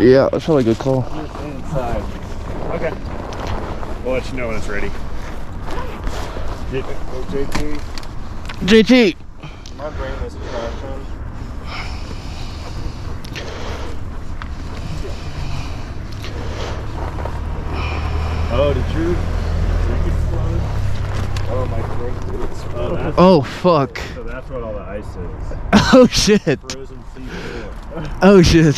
Yeah, that's probably a good call. Inside. Okay. We'll let you know when it's ready. JT. JT. My brain is crashing. Oh, did you explode? Oh, my throat did explode. Oh, fuck. So that's what all the ice is. Oh, shit. Frozen C4. Oh, shit.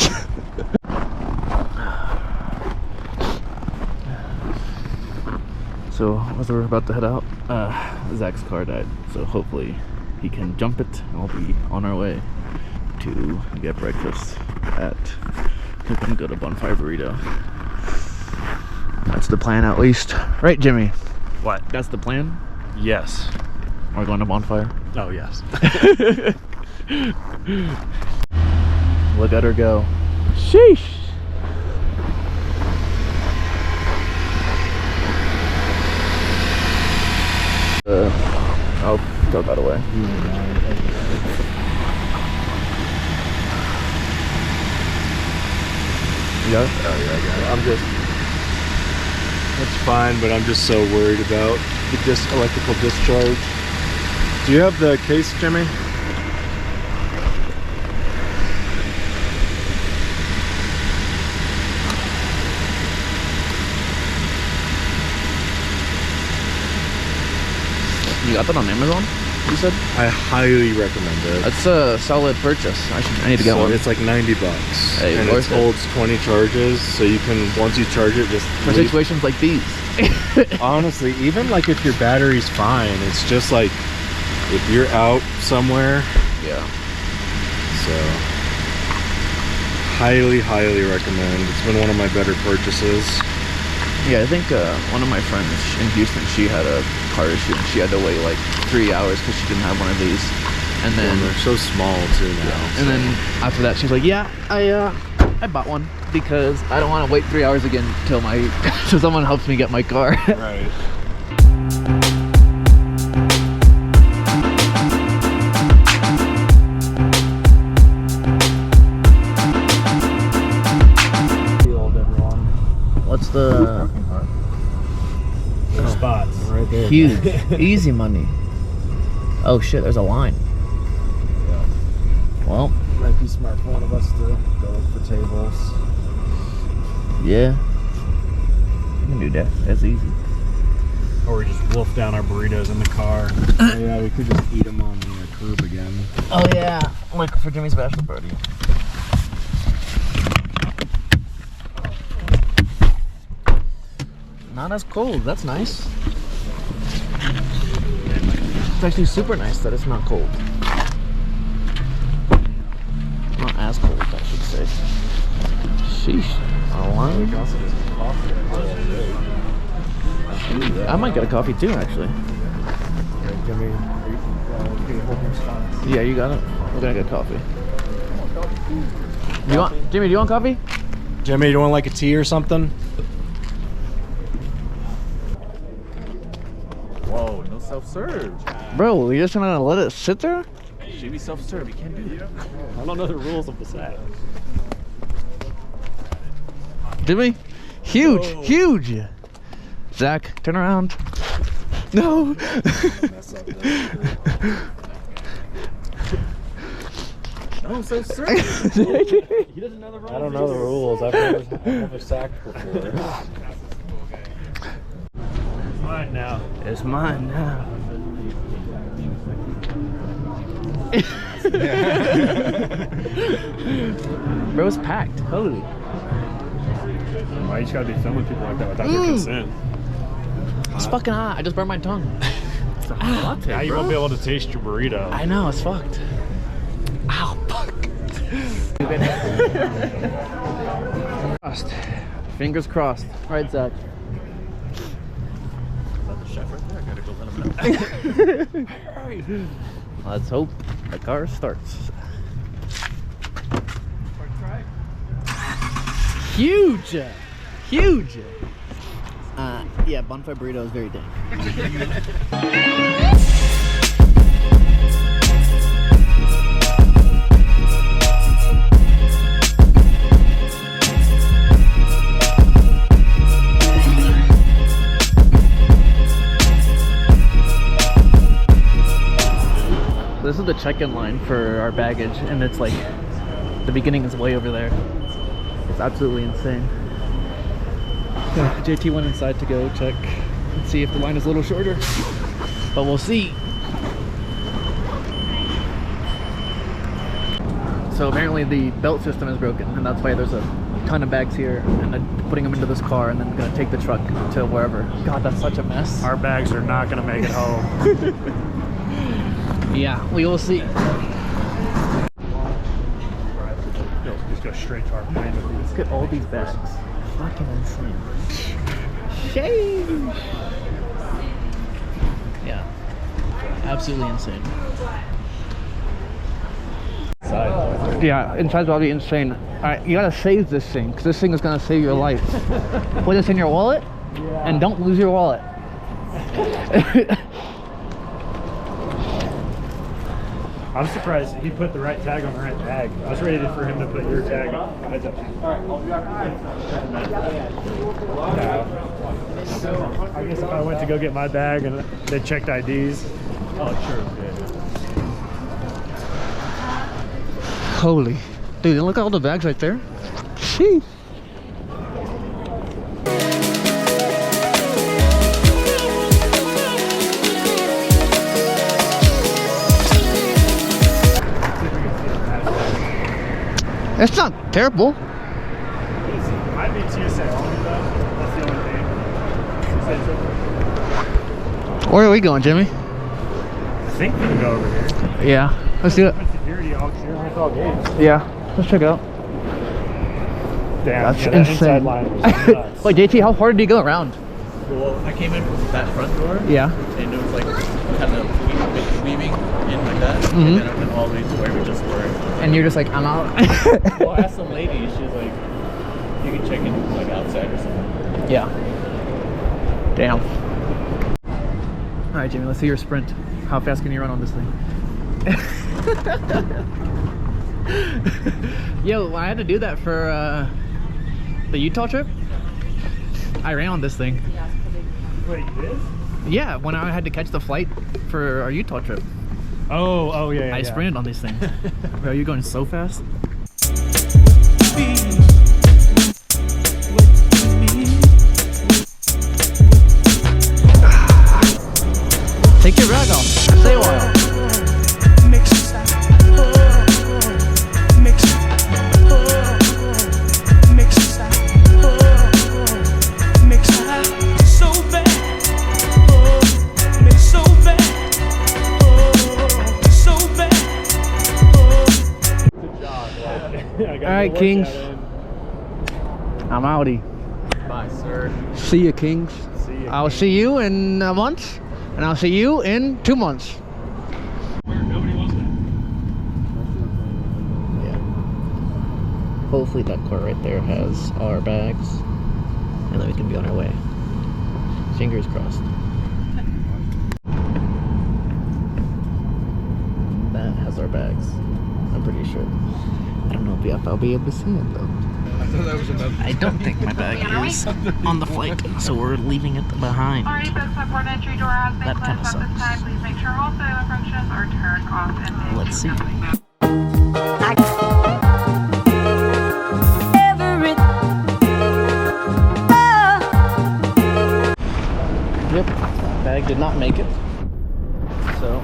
So, as we're about to head out, Zach's car died. So, hopefully, he can jump it and we'll be on our way to get breakfast at. We're gonna go to Bonfire Burrito. That's the plan, at least. Right, Jimmy? What? That's the plan? Yes. We're going to Bonfire? Oh, yes. Look at her go. Sheesh! I'll throw that away. You got it? Oh, yeah, I got it. I'm just... That's fine, but I'm just so worried about the electrical discharge. Do you have the case, Jimmy? You got that on Amazon, you said? I highly recommend it. That's a solid purchase. I need to get one. It's like $90. Hey, and it holds 20 charges, so you can, once you charge it, just For situations like these. Honestly, even like if your battery's fine, it's just like if you're out somewhere. Yeah. So highly recommend. It's been one of my better purchases. Yeah, I think one of my friends in Houston, she had a car issue and she had to wait like 3 hours because she didn't have one of these. And then they're so small too now. And then after that, she's like, "Yeah, I bought one because I don't want to wait 3 hours again till till someone helps me get my car." Right. What's the Spots. Right there. huge easy money? Oh shit, there's a line. Yeah. Well, Might be smart for one of us to go look for tables. yeah, you can do that. That's easy. Or we just wolf down our burritos in the car. Oh, yeah, we could just eat them on the curb again. Oh yeah, like for Jimmy's bachelor party. Not as cold. That's nice. It's actually super nice that it's not cold. Not as cold, I should say. Sheesh. A line? I might get a coffee too, actually. Yeah, you got it. We're gonna get coffee. You want, Jimmy? Do you want coffee? Jimmy, you want like a tea or something? Whoa, no self-serve. Bro, you're just gonna let it sit there? Should be self-serve. You can't do that. I don't know the rules of the set. Jimmy? Huge, huge. Zach, turn around. No. No self-serve. He doesn't know the rules. I don't know the rules. I've never sacked before. It's mine now. It's mine now. Bro, it's packed. Holy. Why you just gotta do something with people like that without their consent? It's fucking hot. I just burned my tongue. It's a hot latte, Now you bro. won't be able to taste your burrito. I know, it's fucked. Ow, fuck. Crossed. Fingers crossed. All right, Zach. Is that the chef right there? I gotta go let him know. Let's hope the car starts. Huge! Huge! Yeah, Bonfire Burrito is very dang. is the check-in line for our baggage, and it's like the beginning is way over there. It's absolutely insane. Yeah, JT went inside to go check and see if the line is a little shorter, but we'll see. So apparently the belt system is broken, and that's why there's a ton of bags here, and then putting them into this car and then gonna take the truck to wherever. God, that's such a mess. Our bags are not gonna make it home. Yeah, we will see. Just go straight to our plane. Look at all these bags. Fucking insane. Shame. Yeah, absolutely insane. Yeah, inside's probably insane. Alright, you gotta save this thing, because this thing is gonna save your life. Put this in your wallet, and don't lose your wallet. I'm surprised he put the right tag on the right bag. I was ready for him to put your tag on. Heads up. I guess if I went to go get my bag and they checked IDs. Oh, sure. Holy. Dude, look at all the bags right there. Sheesh. It's not terrible. Might be TSA only though. That's the only thing. Where are we going, Jimmy? I think we can go over here. Yeah, let's do it. Security all clear with all gates. Yeah, let's check it out. Damn, That's yeah, that insane. inside line was nuts. Wait, JT, how far did you go around? Well, I came in from that front door, Yeah. and it was like kind of weaving in like that, and then I went all the way to where we just were. And you're just like, I'm out. Well, I asked some lady, she's like, you can check in like outside or something. Yeah. Damn. All right, Jimmy, let's see your sprint. How fast can you run on this thing? Yo, I had to do that for the Utah trip. I ran on this thing. Wait, you did? Yeah, when I had to catch the flight for our Utah trip. Oh, yeah. I sprinted on these things. Bro, you're going so fast. Take your bag off. Stay a while. Alright, Kings. I'm outie. Bye, sir. See ya, Kings. I'll see you in a month, and I'll see you in 2 months. Yeah. Hopefully that car right there has all our bags, and then we can be on our way. Fingers crossed. That has our bags. I'm pretty sure. I don't know if I'll be able to see it though. I don't think my bag is on the flight, so we're leaving it behind. Alright, folks, my port entry door has been That kinda closed at this sucks. time. Please make sure all cellular functions are turned off and Let's see. Yep, bag did not make it. So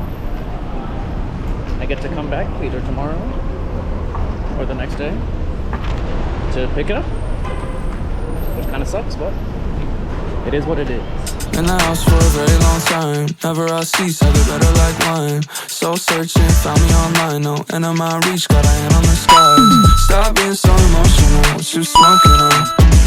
I get to come back either tomorrow or the next day to pick it up, which kind of sucks, but it is what it is. In the house for a very long time. Never I cease, I get better like wine. Soul searching, found me online. No end of my reach, got a hand on the sky. Stop being so emotional, what you smoking on?